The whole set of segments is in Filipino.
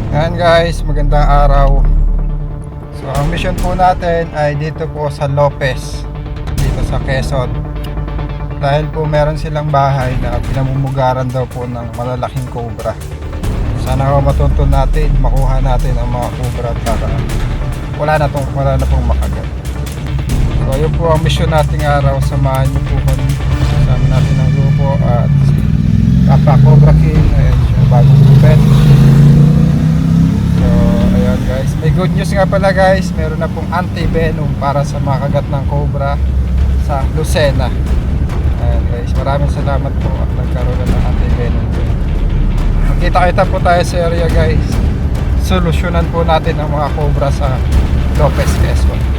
Ayan guys, magandang araw. So ang mission po natin ay dito po sa Lopez, dito sa Quezon. Dahil po meron silang bahay na pinamumugaran daw po ng malalaking cobra. Sana ho matuntun natin, makuha natin ang mga cobra para wala na pong makagat. So yun po ang mission nating araw. Samahan niyo po kami, kasama natin ang grupo at si Papa Cobra King, ayan siya, bagong pet. So, ayan guys. May good news nga pala guys. Meron na pong anti-venom para sa makagat ng cobra sa Lucena. Ayan guys. Maraming salamat po at nagkaroon na ng anti-venom. Magkita-kita po tayo sa area guys. Solusyonan po natin ang mga cobra sa Lopez, Quezon.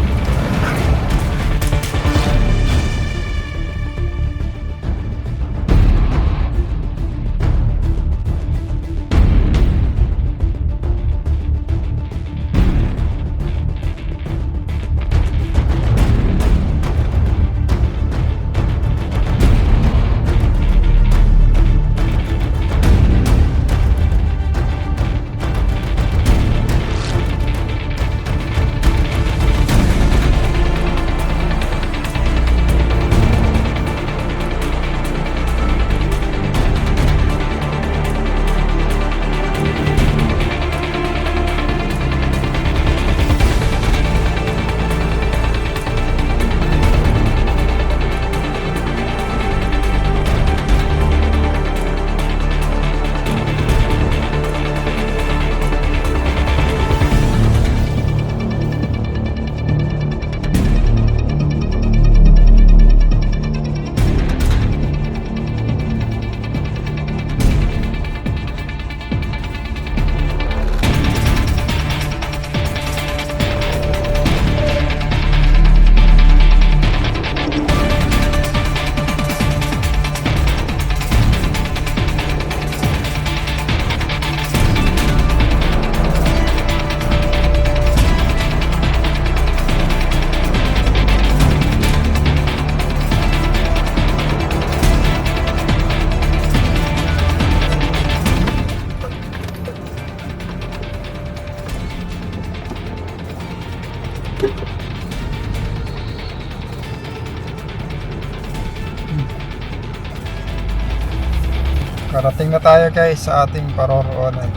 Karating na tayo guys sa ating paroroonan.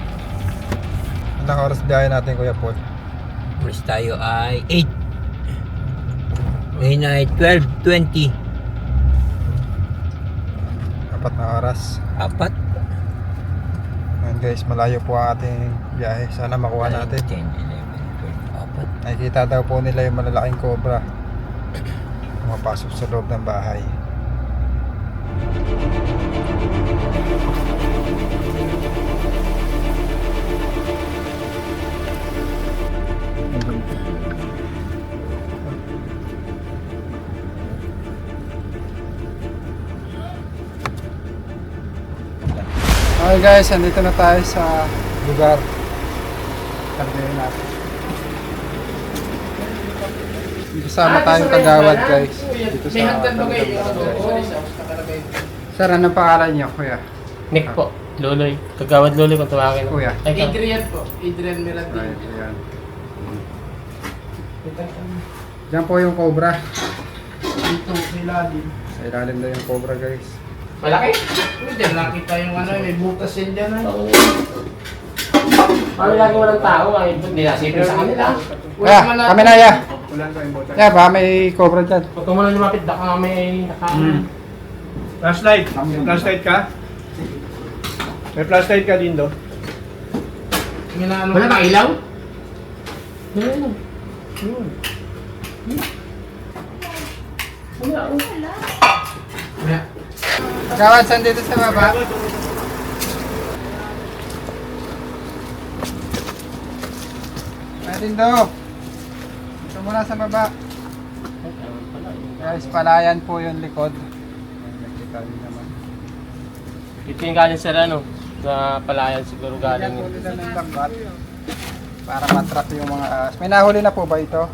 Ilang oras biyahe natin Kuya Paul? Oras tayo ay 8. Ngayon ay 12:20. 4 na oras. 4. Ayan guys, malayo po ang ating biyahe. Sana makuha natin. 10, 11, 12, 4. Nakikita daw po nila yung malalaking cobra pumapasok sa loob ng bahay. Okay guys, andito na tayo sa lugar. Tarbihin natin. Kasama tayong kagawad guys. Dito sa Sir, anong pangalan niyo kuya? Nick po, Loloy. Kagawad Loloy kung tawagin. Kuya. Ay, ikaw. Adrian po. Adrian Miranda. Right, ayan. Diyan po yung cobra. Dito sa ilalim. Sa ilalim na yung cobra guys. Malaki? Hindi, nakita yung ano, may butas yan dyan. Oo. Paano lagi walang tao? Ay, hindi nasipin sa kanila. Kaya, kami na ya. Yeah, ba may cobra dyan. Huwag ka muna lumapit, baka may Flashlight. May flashlight ka? May flashlight ka din do? Wala kang ilaw? Wala. Wala. Kagawad, saan dito sa baba? Pwedeng daw. Ito muna sa baba. Guys, palayan po yung likod. Nakita niyo naman. Ito yung galing sa ano, sa palayan siguro galing. Huli na ng lambat para matrap yung mga ahas. May nahuli na po ba ito?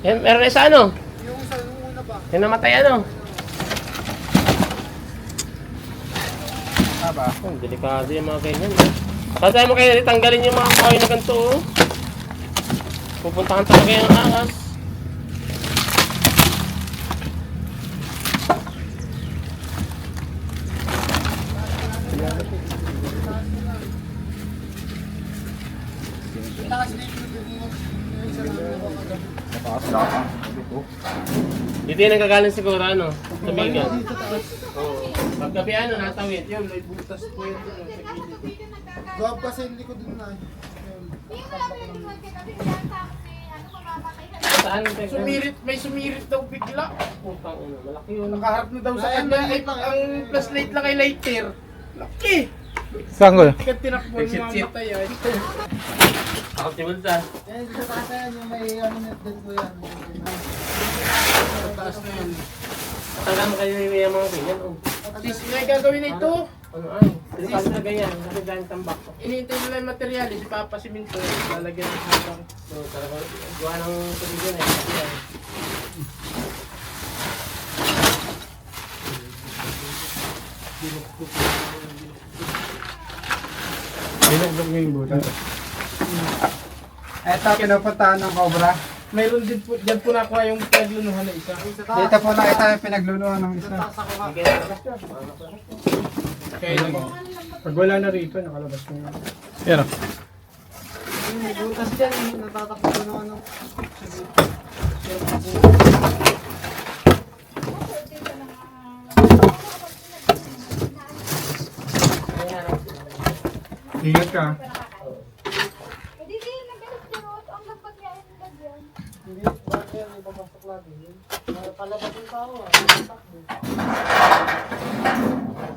Yan, meron na sa ano? Yung sa una ba? Yung namatay ano? Ah ba? Oh, delikado yung mga ganyan. Sasaya mo kayo tanggalin yung mga kahoy na ganito. Oh. Pupuntahan talaga yung ahas. Dito yung nagkagaling siguro ano, sa bigan. Oo. Paggabi ano, natawid. Yun, may butas po yun dun, sa gilid. Gawag kasi hindi ko dun na. Saan? Sumirit, may sumirit daw bigla. Putang ina, malaki yun. Nakaharap na daw sa kanya. Ay, ang flashlight lang ay lighter. Laki! Saan ko? Ika tinakbo ng Shit, mga shit. matay ay. Ako si Bulsa. Sa taas na yun. Tanda mo kayo yung mga ganyan. Oh. Sis, may gagawin na ito. Ano ay? Kasi na ganyan. Kasi dahil tambak ko. Inihintay nila yung materialis, ipapasiminto, lalagyan ng hanggang. So, talaga, gawa ng tubig yun eh. Kasi yan. Binugbog mo yung butas. Eto, pinupuntahan ng Cobra. Mayroon din po, dyan po nakuha yung pinaglunuhan na isa. Dito po nakita yung pinaglunuhan ng isa. Kaya lang. Pag wala na rito, nakalabas mo yun. Yan o. Butas dyan, natatakbo na ano. Ingat ka.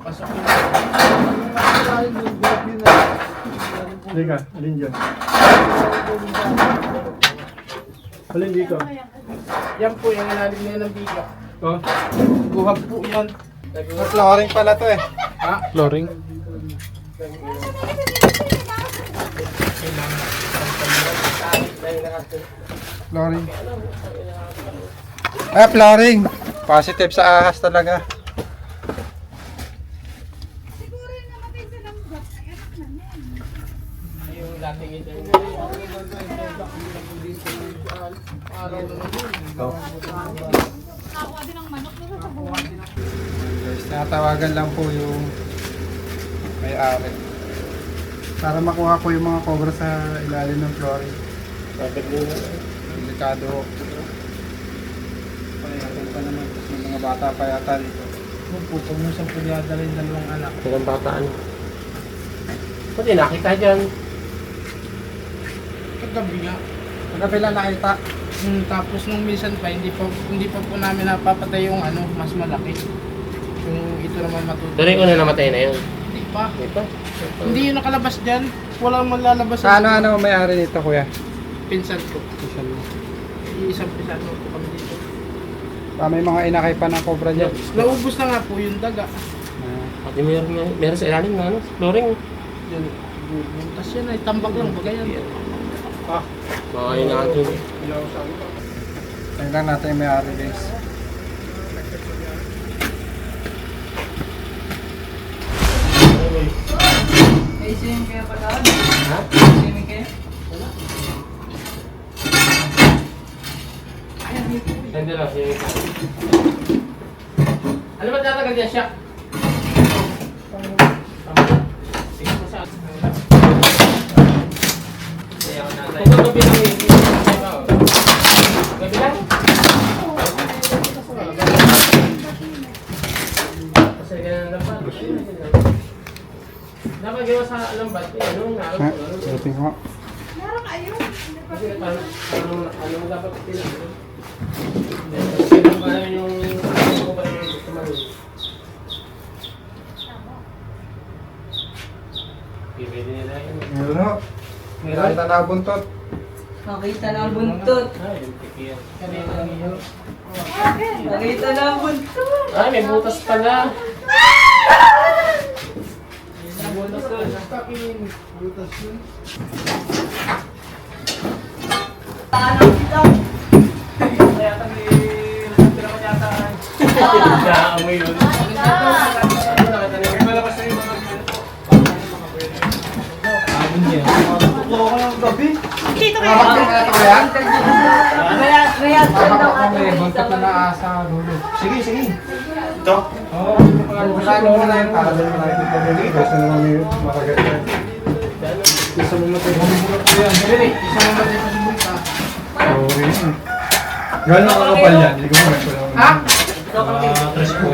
Pasok yun. Hindi ka, alin dyan. Alin dito. Yan po yung ilalim na yan ng biga. Oh, Guhap po yan. Flooring pala to eh. Ha? flooring. Flooring. Flooring. Positive sa ahas talaga. Yung dating ito. Araw naman yun. Guys, tinatawagan lang po yung may-ari. Para makuha ko yung mga cobra sa ilalim ng flooring. Delikado. Payatan pa naman. Yung mga bata pa yata dito. Puputong mo sa pulyada rin dalawang anak. Ilang bataan. Pati nakita dyan. Kagabi nga. Kagabi lang nakita. Tapos nung minsan pa, hindi pa po namin napapatay yung ano, mas malaki. Yung ito naman matutuloy. Pero yung una namatay na yun. Hindi pa. Di ba? Hindi yun nakalabas dyan. Walang malalabas. Sa ano may-ari nito kuya? Pinsan ko. Isang Iisang pinsan ko po kami dito. may mga inakay pa ng cobra dyan. Naubos na nga po yung daga. Pati meron sa ilalim na ano, flooring. Yan. Butas yan ay tambak lang. Bagay yan. Mga inaantong. Tingnan natin yung may-ari guys. Ha? Hindi lang, sige. Ano ba tatagal dyan siya? Sige po siya. Kung gabi lang yung gabi lang? Kasi ganyan lang pa. Dapat gawa sa alambat. Ano nga? Buti nga. Kasi ano dapat pinag kasi kung ano yung ano ko pa rin gusto man. Pwede nila yun. Meron. Meron na nabuntot. Nakita na ang buntot. Ay, yung tikiyan. Kanina lang yun. Nakita na ang buntot. Ay, may butas pala. Butas yun. Butas yun. Paano kita? Kaya kami naman yata. Naamoy yun. May malabas na yung mga Dito kayo. Babak kami, buntot na naasa, dulo. Sige, sige. Ito? Oo, bukain mo na yun. Para doon na ito. Gusto na kami makagat yan. Isa mo matay. Bumulot ko yan. Dili, isa mo ba dito sa bulta? Sorry. Gano'n nakakapal yan? Hindi ko mo lang. Ha? Tres po.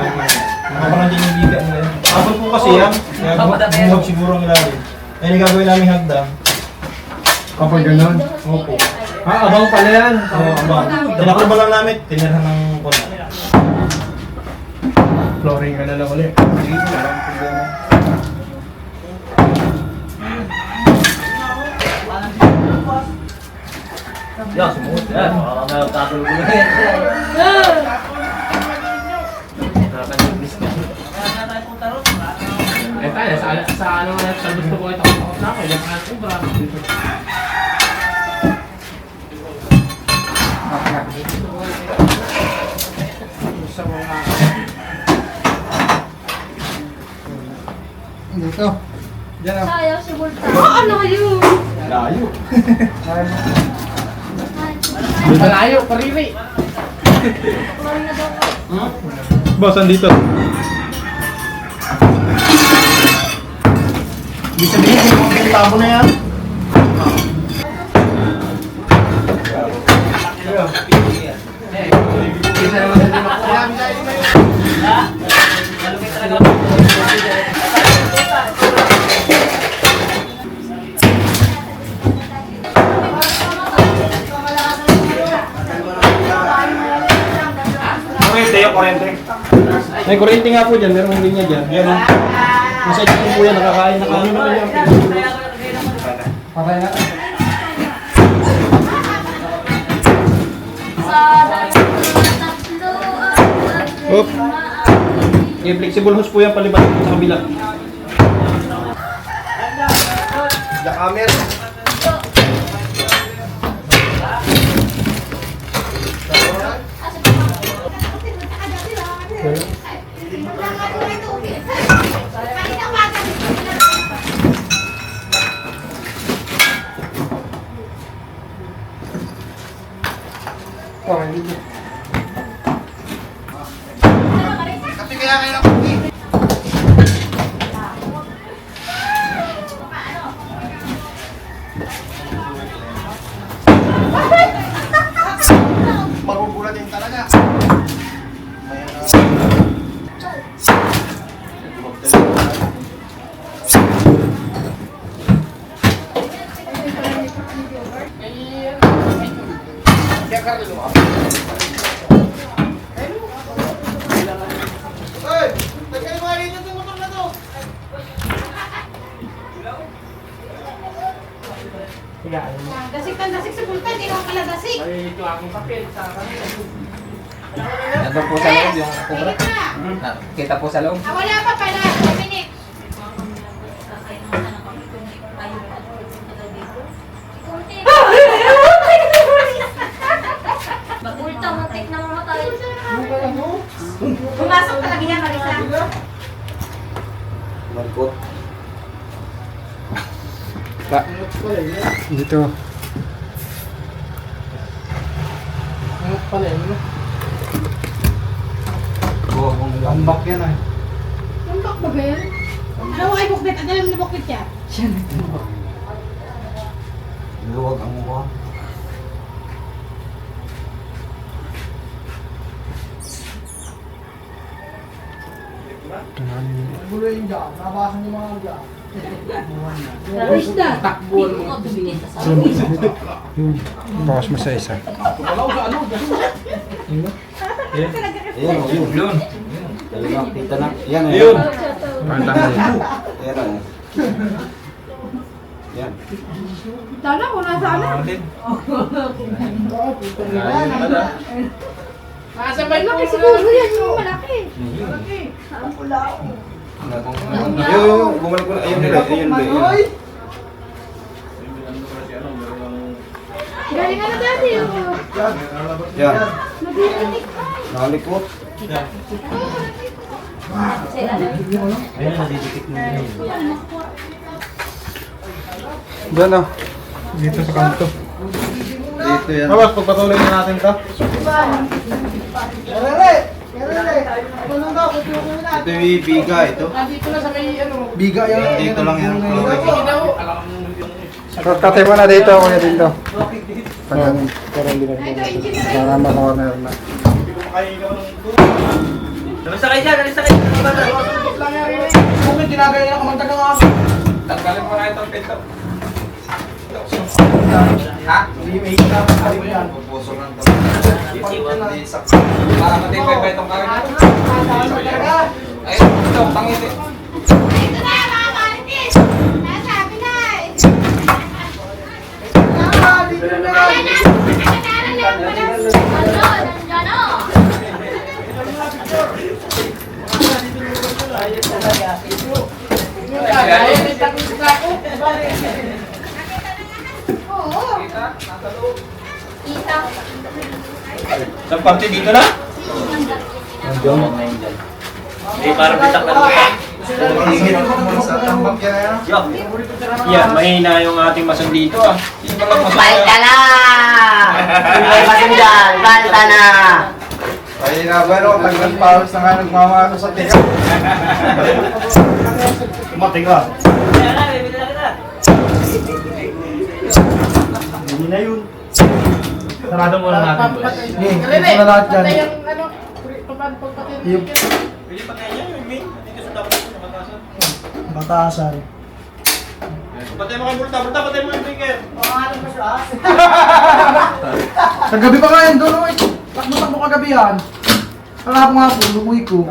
Parang din yung biga nila. Abot po kasi yan. Kaya bumuhag siguro ang ilalim. Kaya nagagawin namin hagdan. Kapag gano'n? Opo. Abang pala yan. Oo, abang. Tinaklo lang namin. Tinirhan ng kuna. Flooring ka na lang ulit. Sige, walang problema. Yan, sumuot yan. Parang nagtatalo ko na yan. Nakakanilis ka. Eh tayo, sa ano na, sa gusto ko ito ako na ako, yung mga kubra. Gusto mo nga. Dito. Diyan ah. Sayang si Bulta. Ano yun? Layo. Malayo, pariri. Boss, andito. Ibig sabihin, kung pinitabo na yan. Isa naman sa diba? Okay, tayo, kurente. May kurente nga po dyan, meron hindi niya dyan. Yan o. Nasa dyan po yan, nakakain na kami na yan. Patay na. Oop. Okay, flexible hose po yan, palibat sa kabila. The camera. Okay, dito. Magugulat din talaga. Dasik kan dasik sa Bulta. Hindi naman pala dasik. Ay, ito akong papel sa kanila. Nandun po sa loob yung kubra. Kita po sa loob. Wala pa pala. 2 minutes. Bulta mo, tek na mga tayo. Pumasok talaga yan, Marisa. Marikot. Dito. Ano pala yun? Tambak yan ah. Ang bak ba yan? Ano ay bukbit? Ang alam na bukbit yan? Luwag ang mukha. Takbuhan mo. Bawas mo sa isa. Yun. Kita na. Yan. Ayun. Pantang yan. Yan. Tala ko nasa ano? Nakasabay mo Kasi siguro yan yung malaki. Ayun, bumalik ko na. Ayun nila, ayun nila. Galing ano dati yung Yan. nabibigit. Nakalikot. Ayun, nadidikit mo yun. Diyan ah. Dito sa kanto. Dito yan. Tapos, pagpatuloy na natin ito. Ito yung biga, ito. Dito na sa may ano. Biga yan. Dito lang yan. Sige daw. Shortcutin mo na dito, kuya dito. Para hindi na para ma-corner na. Sakay siya, sakay. Kung may ginagaya na kumanta ng aso. Tanggalin mo na itong pinto. Ha? Hindi may hita. Sabi mo yan. Pupuso lang ito. Para matibay-bay itong kawin na ito. Ayun, ito, pangiti. Ito na, mga marites! Nasabi na eh! Ay, nakakataran na yung walang gano'n! Ayun, may takot na ako. Oo! Kita! Sa parte dito na? Eh, parang bitak na ito. Yan, mahina yung ating mason dito ah. Sino lang mason Balta na! May masundal, balta na! Ay, nabalo, tanggal paros na nga nagmamano sa tiyo. Tumating ka. Hindi na yun. Sarado muna natin. Papatay. Hindi, Rene, ito na lahat papatay yan. ang ano. Pagpatay. Yung Pwede pa kaya yung main? Dito sa dapat sa batasan. batasan. Patay mo kay Bulta, Bulta, patay mo yung finger. Kagabi pa nga yan doon, oy. Takbo-takbo kagabi yan. Kalahap nga po, lumuy ko.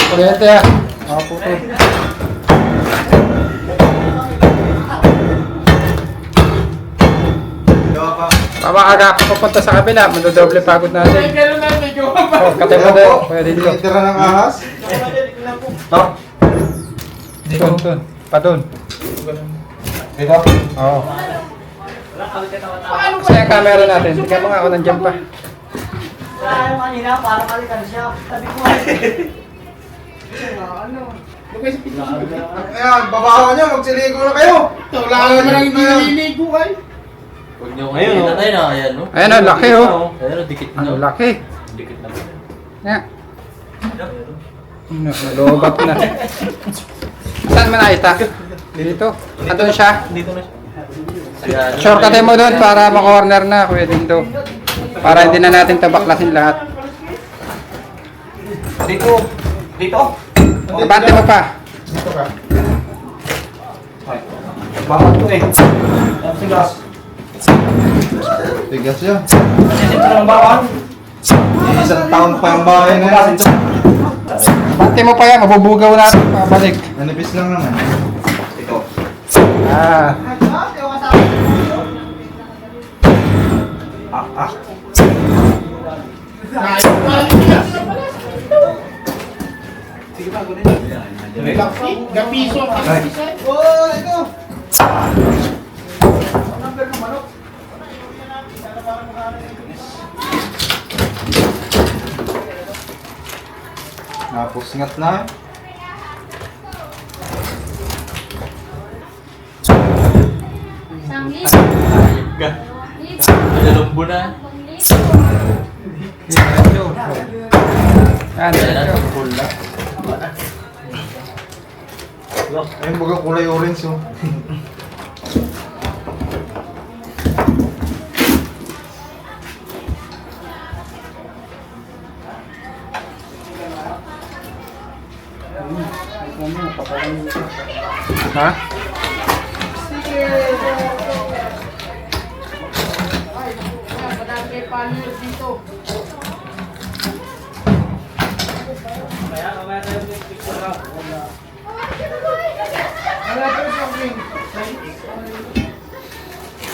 Kuryente ah. Makaputo. Mamaaga ka papunta sa kabila, madodoble pagod Ay, natin. gano'n na, may gawa pa. Oh, katay mo doon, kuya dito. Tira ng ahas. Doon. Pa doon. Dito. Oo. Kasi ang camera natin, tingnan mo nga ako nandiyan pa. Ano kanina, parang kalikan siya. Sabi ko, Ayan, babawa nyo, magsiligo na kayo. Ito, wala ka naman ang nililigo ay. Huwag niyo ngayon, tatay na, ayan, no? Ayan ang laki oh. Ayan, no, dikit na. Ang laki. Dikit na. Nga. Nalobat na. Saan mo nakita? Dito. Andun siya. Dito na siya. Ayan, no? Shortcutin mo doon para ma-corner na, kuya dito. Para hindi na natin tabaklasin lahat. Dito. Dito. Bante mo pa. Dito ka. Bakit to eh? Tigas. Tigas yan. Sisip ng bawang. Isang taon pa yung bahay na yan. Bante mo pa yan, mabubugaw na. Pabalik. Nanipis lang naman. Ito. Ah. Gapiso ang kasisay. Napusngat na. Isang libo. Ka. Libo. Nalumbo na. Yan. Ayan, no? Full na. Ayun, baga kulay orange oh. Ha? Madami kayo followers dito.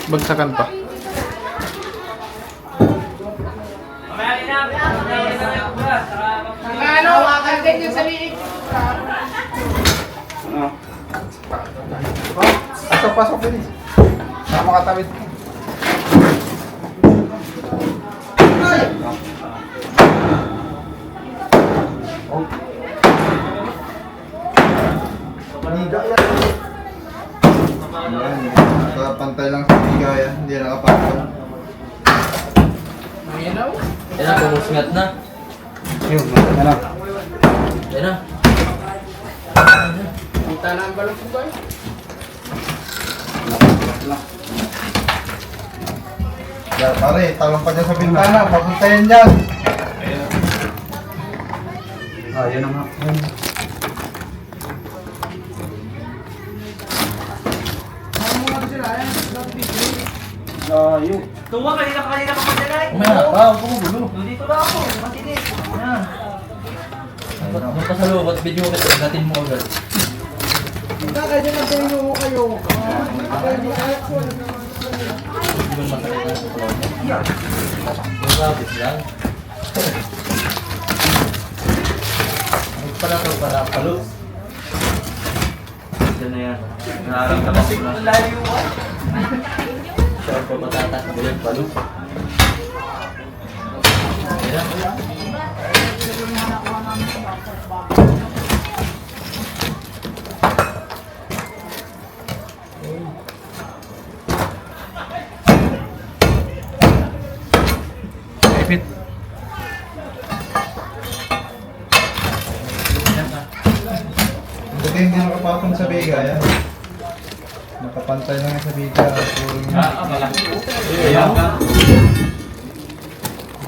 Bagsakan pa. Ano, kaganyan yung sa liig. Pasok, bilis. Sama katawid ko. Biga yan. Nakapantay lang sa biga yan. Hindi nakapantay. Ayan na. Yan na, pumusngat na. Yun, ano? Yan na. Punta na ang balong ko ba? Yan, pare, talong pa dyan sa bintana. Papuntayan dyan. Ah, yan na nga. Tuwa kanina pa dyan ay. Umaya ka, huwag mo gulo. Dito na ako, matinis. Yan. Doon ka sa loob at video ka, natin mo agad. Hindi mo matagal na sa cloud. Magabit lang. Para palos. Diyan na yan. Nararamdaman ko na. Siya pa matatakbo yung palos. Ayan. Ipit. Buti hindi nakapatong sa biga yan. Nakapantay lang sa biga. Ayan ka.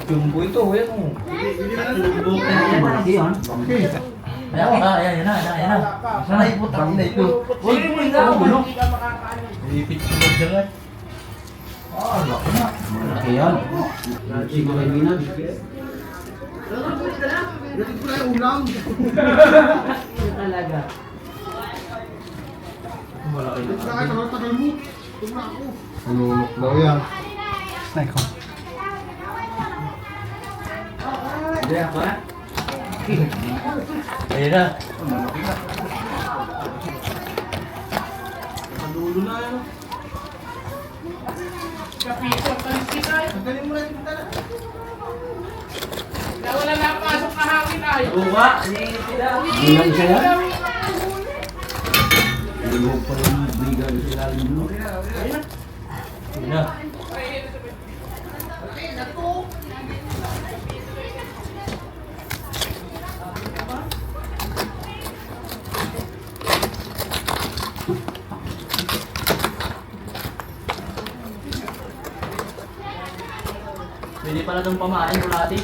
Jumbo ito, yan o. Ayan ka, ayan na. Sanay po, tangin na ito. Huwag mo yung gulo. Ipit ko lang dyan. Laki yan. Nululok daw yan. Snake ko. Ayan na. Kapito, talis kita ay. Galing mo na yung punta na. Wala na pasok na hangin ay. Tuwa, hindi sila. Ayan na. Pwede pala itong pamain ko natin.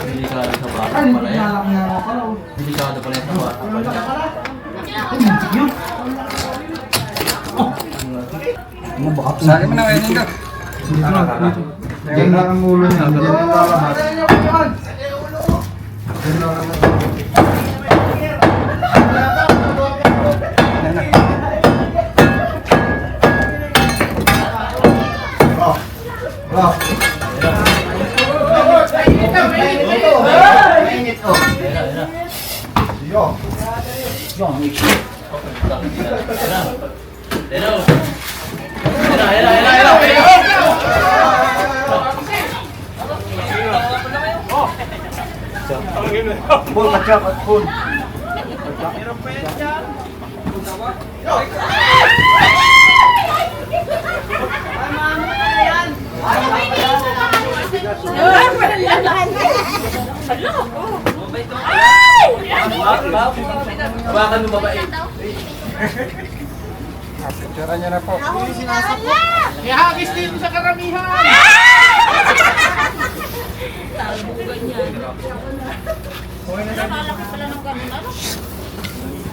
Delikado sa bata pala yan. Delikado pala yan sa bata pala. Sa akin mo na kayo nito. Diyan lang ang ulo niya. Diyan lang lalahat. Diyan lang lalahat. Oh. Yo. Hawakan mo babae. Picture niya na po. Ihagis dito sa karamihan.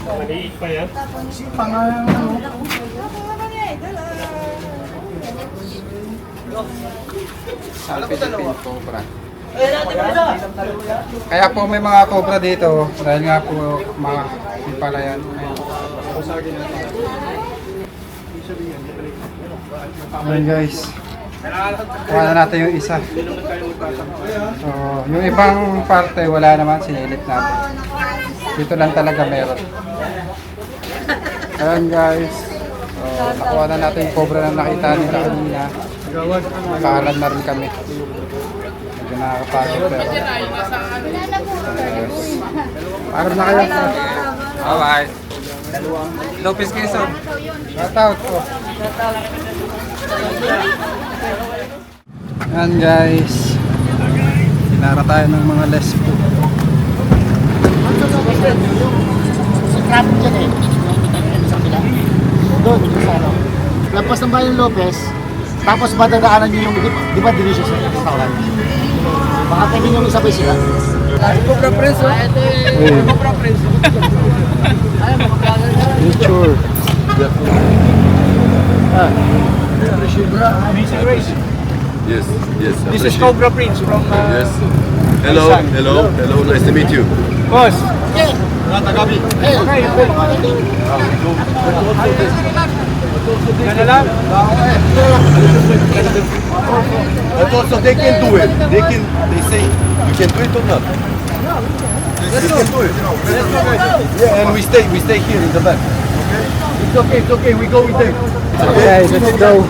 Maliit pa yan. Philippine Cobra. Kaya po may mga cobra dito dahil nga po mga palayan. Ayan guys. Kuha na natin yung isa. So, yung ibang parte wala naman, sinilip natin. Dito lang talaga meron. Ayan guys. So, nakuha na natin yung cobra na nakita nila kanina. Nakahalan na rin kami. Medyo nakakapagod pero. Pwede na, yung nasa ano. Parang na kayo. Alright. Lopez Quezon. Shoutout po. Yan guys. Pinara tayo ng mga lespo. Sa traffic dyan eh. Sa pila. Doon, sa ano. Lampas ng Bayan Lopez, tapos madadaanan nyo yung, di ba division sa restaurant? Baka pwede nyo isabay sila. Cobra Prince, oh. Cobra Prince. Nature. Yes, yes. This is Cobra Prince from... Yes. Hello, hello, hello. Nice to meet you. Boss. Hey! Gana lang. But also they can do it. They say you can do it or not. Yes, we can do it. Yeah, and we stay here in the back. Okay? It's okay, we go with them. Okay, let's go.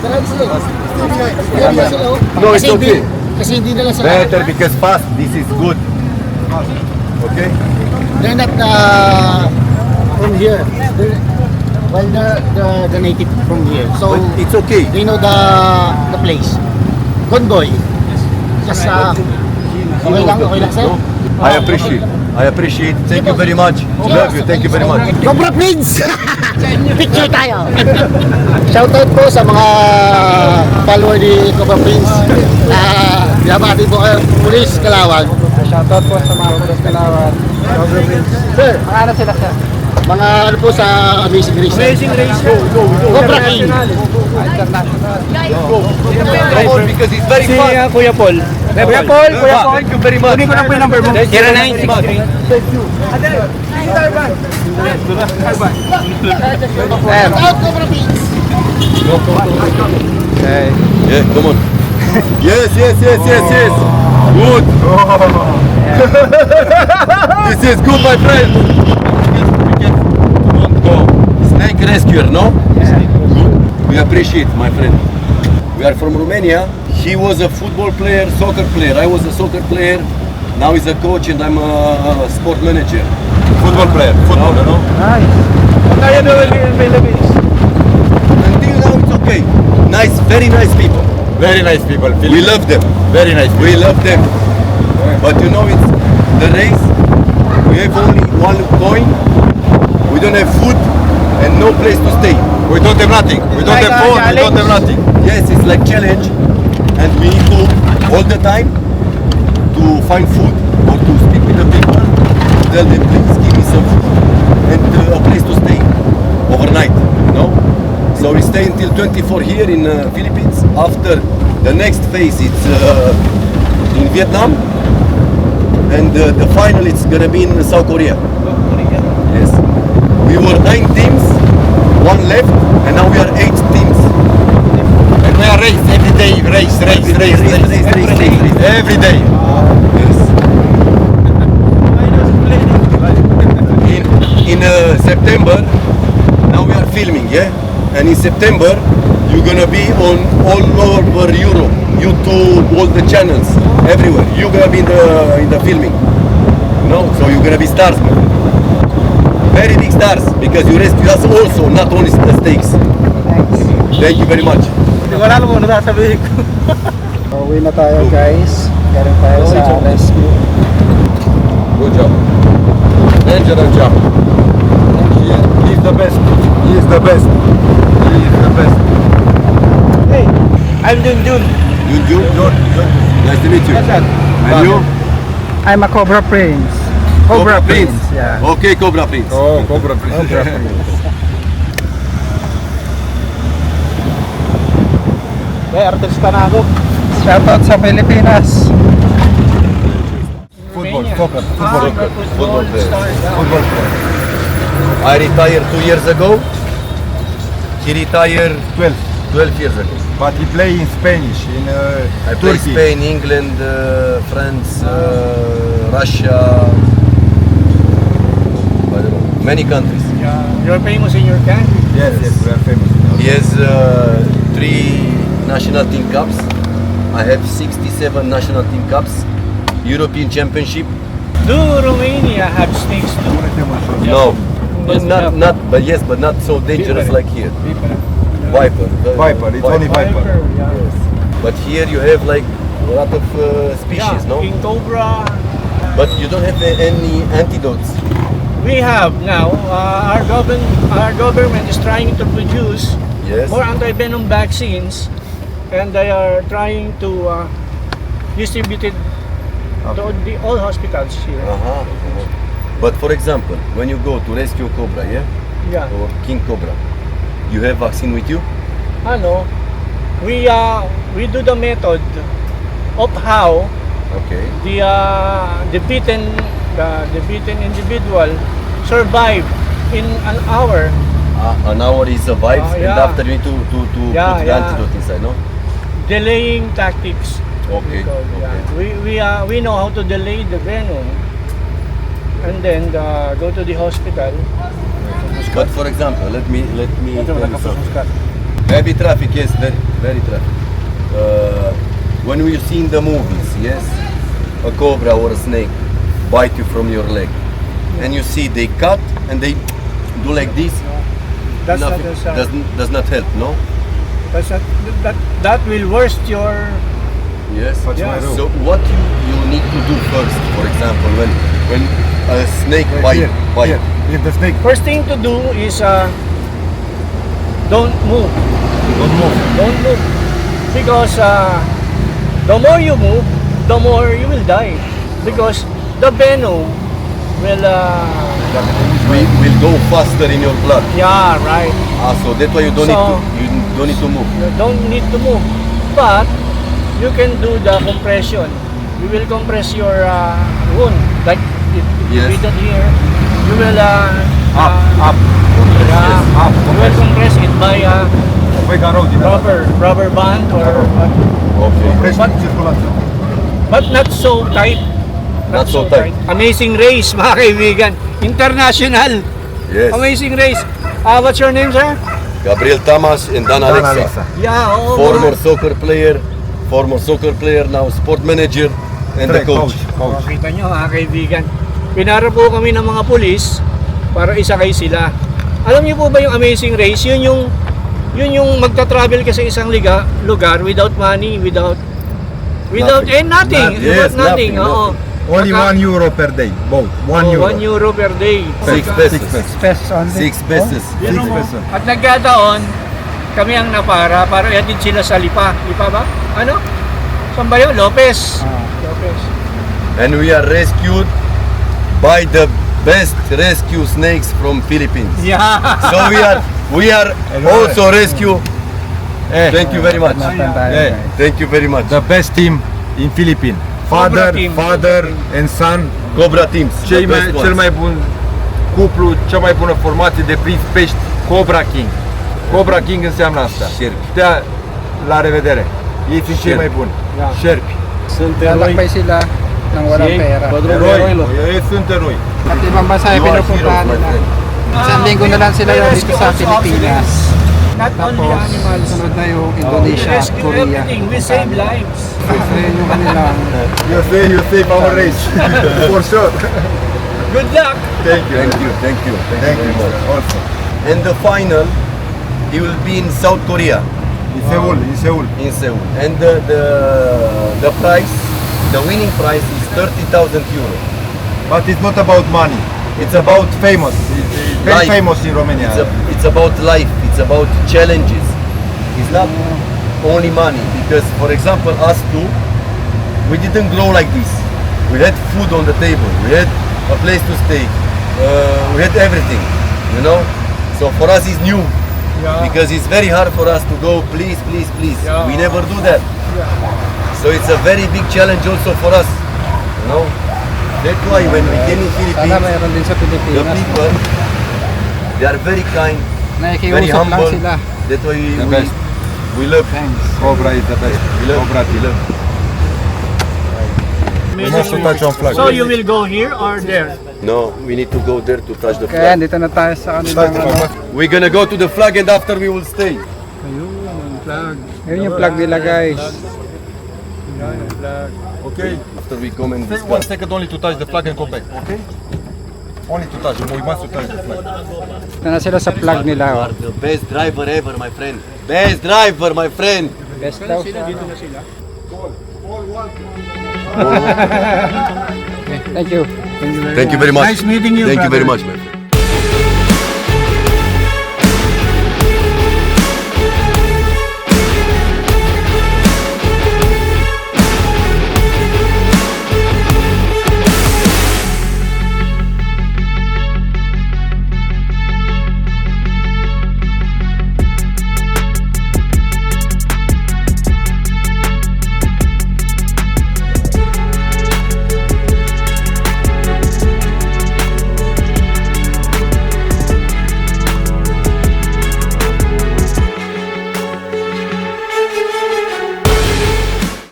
No, it's okay. Kasi hindi nila sila. Better because fast, this is good. Okay? They're not from here. They're the native from here. So But it's okay. they know the place. Convoy. Just okay lang sir? I appreciate. Thank you very much. Love you. Thank you very much. Cobra Prince! Picture tayo! Shoutout po sa mga follower ni Cobra Prince. Binabati po kayo, Pulis Kalawag. Shoutout po sa mga Pulis Kalawag. Cobra Prince. Sir, Ano sila sir? mga ano po sa Amazing Race. Amazing Race. Cobra King. International. Come on, because it's very fast. Kuya Paul. Kuya Paul. Thank you very much. Kunin ko lang po yung number mo. 0963. Out Cobra Prince! Okay. Yeah, come on. Yes. Good. This is good, my friend. We can go. Snake rescuer, no? Good. We appreciate, my friend. We are from Romania. He was a football player, soccer player. I was a soccer player. Now he's a coach and I'm a sport manager. Football player, no? Nice. What are you doing in Philippines? Until now it's okay. Nice, very nice people. Very nice people. We love them. Very nice. We love them. But you know, it's the race. We have only one coin. We don't have food and no place to stay. We don't have nothing. We don't have food. We don't have nothing. Yes, it's like challenge, and we need to all the time to find food or to speak with the people. Tell them, please give me some food and a place to stay overnight. You know. So we stay until 24 here in Philippines. After the next phase, it's in Vietnam, and the final it's gonna be in South Korea. Yes. We were 9 teams, 1 left, and now we are 8 teams. And we are race every day. Race. Every day. Yes. In September, now we are filming, yeah? And in September, you're gonna be on all over Europe, YouTube, all the channels, everywhere. You're gonna be in the filming. No, so you're gonna be stars, man. Very big stars, because you rescue us also, not only the stakes. Thank you very much. Wala naman na sasabihin ko. Uwi na tayo guys. Galing tayo sa rescue. Good job. Dangerous job. He's the best. He is the best. He is the best. Hey, I'm Junjun. Jun. Nice to meet you. And you? I'm a Cobra Prince. Cobra Prince. Yeah. Okay, Cobra Prince. Oh, Cobra Prince. Okay, artista na ako. Shoutout sa Pilipinas. Football player. Football player. I retired 2 years ago. He retired 12 years ago. But he play in Spanish, in I play Spain, England, France, Russia. I don't know, many countries. You're famous in your country. Yes, we are famous. He has 3 national team cups. I have 67 national team cups, European Championship. Do Romania have snakes too? No, but but not so dangerous like here. Viper. Viper, it's only Viper. Yes. But here you have like a lot of species, no? King Cobra. But you don't have any antidotes. We have now. Our government is trying to produce Yes. more anti-venom vaccines, and they are trying to distribute it to all hospitals here. Uh-huh. But for example, when you go to rescue cobra, yeah, Yeah. or king cobra, you have vaccine with you? Ano? We do the method of how Okay. the beaten individual survive in an hour. An hour is survives, and yeah. after you need to put the Yeah. antidote inside, no? Delaying tactics. Okay. Yeah. We know how to delay the venom, and then go to the hospital. But for example, let me tell you something. Heavy traffic, yes, very traffic. When we see in the movies, yes, a cobra or a snake bite you from your leg, and you see they cut and they do like this. That's not Nothing, does not help, no? that will worst your. Yes. Yeah. So what you need to do first, for example, when a snake bite, If the snake First thing to do is don't move. don't move, Don't move. Because the more you move, the more you will die. Because the venom will, will go faster in your blood. yeah, right. So that's why you don't need to move. You don't need to move. But you can do the compression. You will compress your wound. Like if you Yes. read it here, you will up. yeah, you will compress it by rubber band or Okay. but not so tight. Not so tight. Amazing Race, mga kaibigan. International. Yes. Amazing Race. What's your name, sir? Gabriel Tamas and Dan Alexa. Yeah, oo. Former soccer player, now sport manager and the coach. Kita nyo, mga kaibigan. Pinara po kami ng mga pulis para isakay sila. Alam niyo po ba yung Amazing Race? Yun yung magta-travel ka sa isang lugar without money, without nothing. Yes, Nothing. Oo. only €1 per day, both €1. €1 per day. 6 pesos. 6 pesos only. 6 pesos. Yun mo. pesos. At nagkataon, kami ang napara para ihatid sila sa Lipa. Lipa ba? Ano? Saan ba yun? Lopez. Lopez. And we are rescued by the best rescue snakes from Philippines. Yeah. So we are also rescue. Thank you very much. Thank you very much. The best team in Philippines. Cobra team. Father and son. Cobra teams. the best Cel ones. mai bun cuplu, cea mai bună formație de prins pești, Cobra King. Cobra King înseamnă asta. Șerpi. La revedere. Ei sunt cei mai buni. Yeah. Șerpi. Lalakbay sila ng walang pera. Ei sunt eroi. At ibang bansa yung You are pinupuntahan heroes, my nila. friend. Isang linggo na lang sila dito sa Pilipinas. Not only Tapos, animals. sunod na yung Indonesia We at rescue Korea. everything. We save lives. So yun yung kanilang You save our race. For sure. Good luck. Thank you very much. Also. And the final, he will be in South Korea, In Seoul. in Seoul. And the prize, the winning prize is €30,000. But it's not about money. It's about Famous. It's very Life. famous in Romania. it's about life. It's about challenges. It's not only money. Because, for example, us two, we didn't grow like this. We had food on the table. We had a place to stay. We had everything. You know. So for us, it's new. Because it's very hard for us to go. Please. Yeah. We never do that. So it's a very big challenge also for us. You know. That's why when we came in sana Philippines, mayroon din sa the Pilipinas. people, they are very kind, very Nakikiusap lang humble. sila. That's why The best. we love. Cobra is the best. We love. Cobra We love. We must touch on flag. So you will go here or there? No, we need to go there to touch the Kaya flag. dito na tayo sa kanilang We're gonna go to the flag and after we will stay. Yun yung flag nila guys. Okay. After we come and Take 1 second only to touch the flag and go back. Okay. Only to touch. We must to touch the flag. Ito na sila sa flag You nila. are the best driver ever, my friend. Best driver, my friend. Best daw. Dito na sila. Thank you. Thank you very much. Nice meeting you, Thank you very brother. much, my friend.